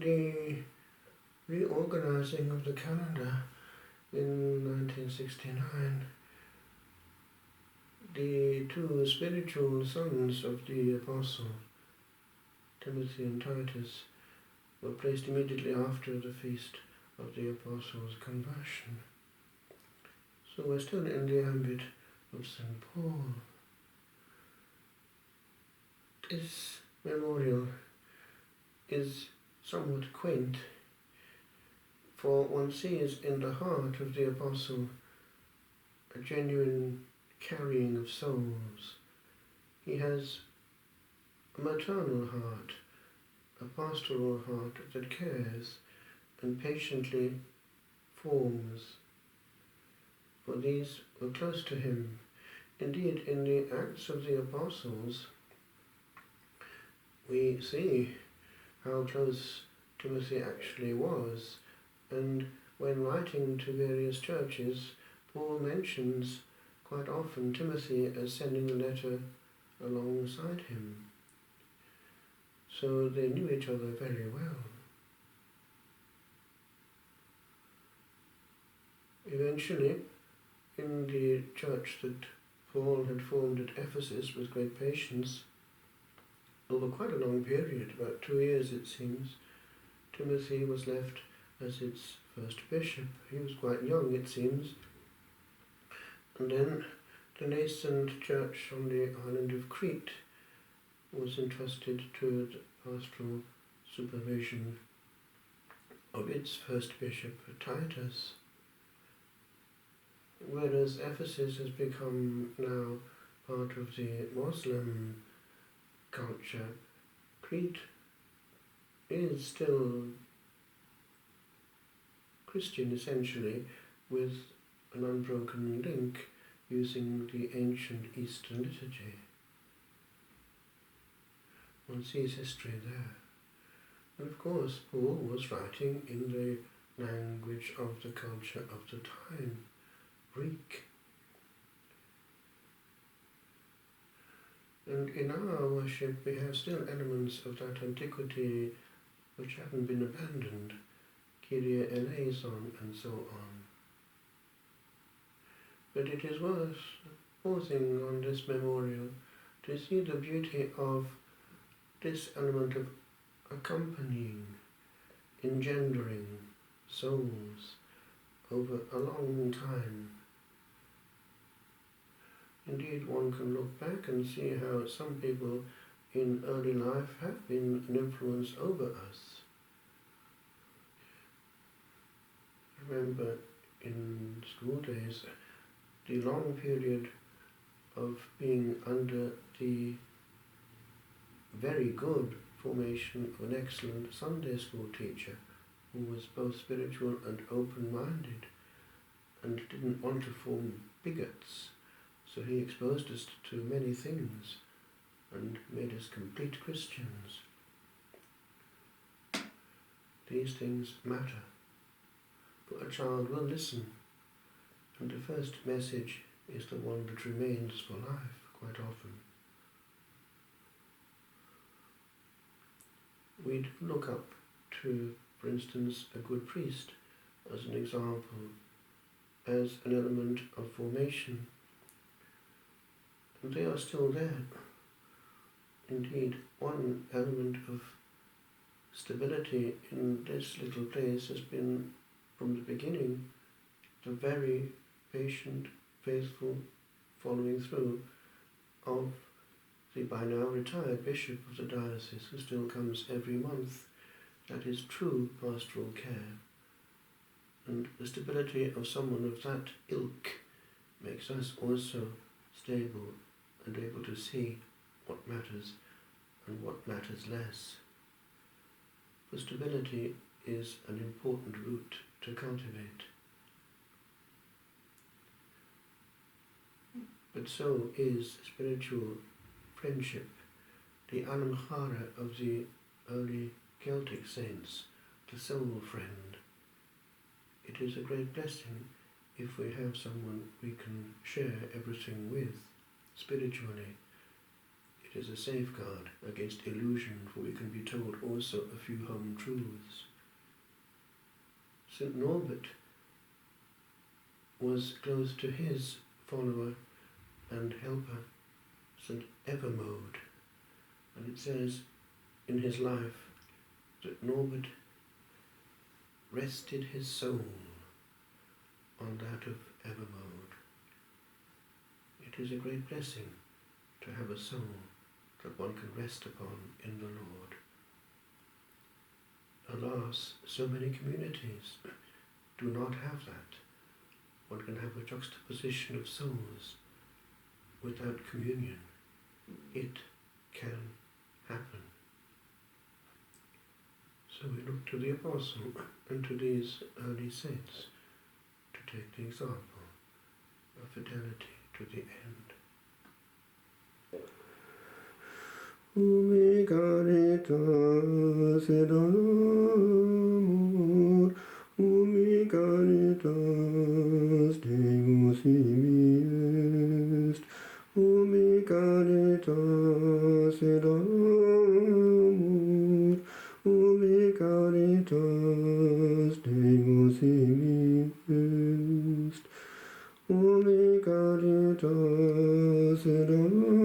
the reorganizing of the calendar in 1969, the two spiritual sons of the apostle, Timothy and Titus, were placed immediately after the feast of the apostles' conversion. So we're still in the ambit of St. Paul. This memorial is somewhat quaint, for one sees in the heart of the apostle a genuine carrying of souls. He has a maternal heart, a pastoral heart that cares and patiently forms, for these were close to him. Indeed, in the Acts of the Apostles, we see how close Timothy actually was, and when writing to various churches, Paul mentions quite often Timothy as sending a letter alongside him. So they knew each other very well. Eventually, in the church that Paul had formed at Ephesus with great patience, over quite a long period, about 2 years it seems, Timothy was left as its first bishop. He was quite young, it seems. And then the nascent church on the island of Crete was entrusted to the pastoral supervision of its first bishop, Titus. Whereas Ephesus has become now part of the Muslim culture, Crete is still Christian essentially, with an unbroken link using the ancient Eastern liturgy. One sees history there. And of course, Paul was writing in the language of the culture of the time, Greek. And in our worship we have still elements of that antiquity which haven't been abandoned, Kyrie eleison and so on. But it is worth pausing on this memorial to see the beauty of this element of accompanying, engendering souls over a long time. Indeed, one can look back and see how some people in early life have been an influence over us. I remember in school days the long period of being under the very good formation of an excellent Sunday school teacher who was both spiritual and open-minded and didn't want to form bigots. So he exposed us to many things and made us complete Christians. These things matter, for a child will listen, and the first message is the one that remains for life quite often. We'd look up to, for instance, a good priest as an example, as an element of formation. And they are still there. Indeed, one element of stability in this little place has been, from the beginning, the very patient, faithful following through of the by now retired bishop of the diocese, who still comes every month. That is true pastoral care. And the stability of someone of that ilk makes us also stable and able to see what matters and what matters less. For stability is an important root to cultivate. But so is spiritual friendship, the anam chara of the early Celtic saints, the soul friend. It is a great blessing if we have someone we can share everything with spiritually. It is a safeguard against illusion, for we can be told also a few home truths. St. Norbert was close to his follower and helper, St. Evermode, and it says in his life that Norbert rested his soul on that of Evermode. It is a great blessing to have a soul that one can rest upon in the Lord. Alas, so many communities do not have that. One can have a juxtaposition of souls without communion. It can happen. So we look to the Apostle and to these early saints to take the example of fidelity to the end. Umi caritas et amor, umi caritas Deus ibi est, umi caritas et amor, umi caritas Deus ibi est, umi caritas et amor.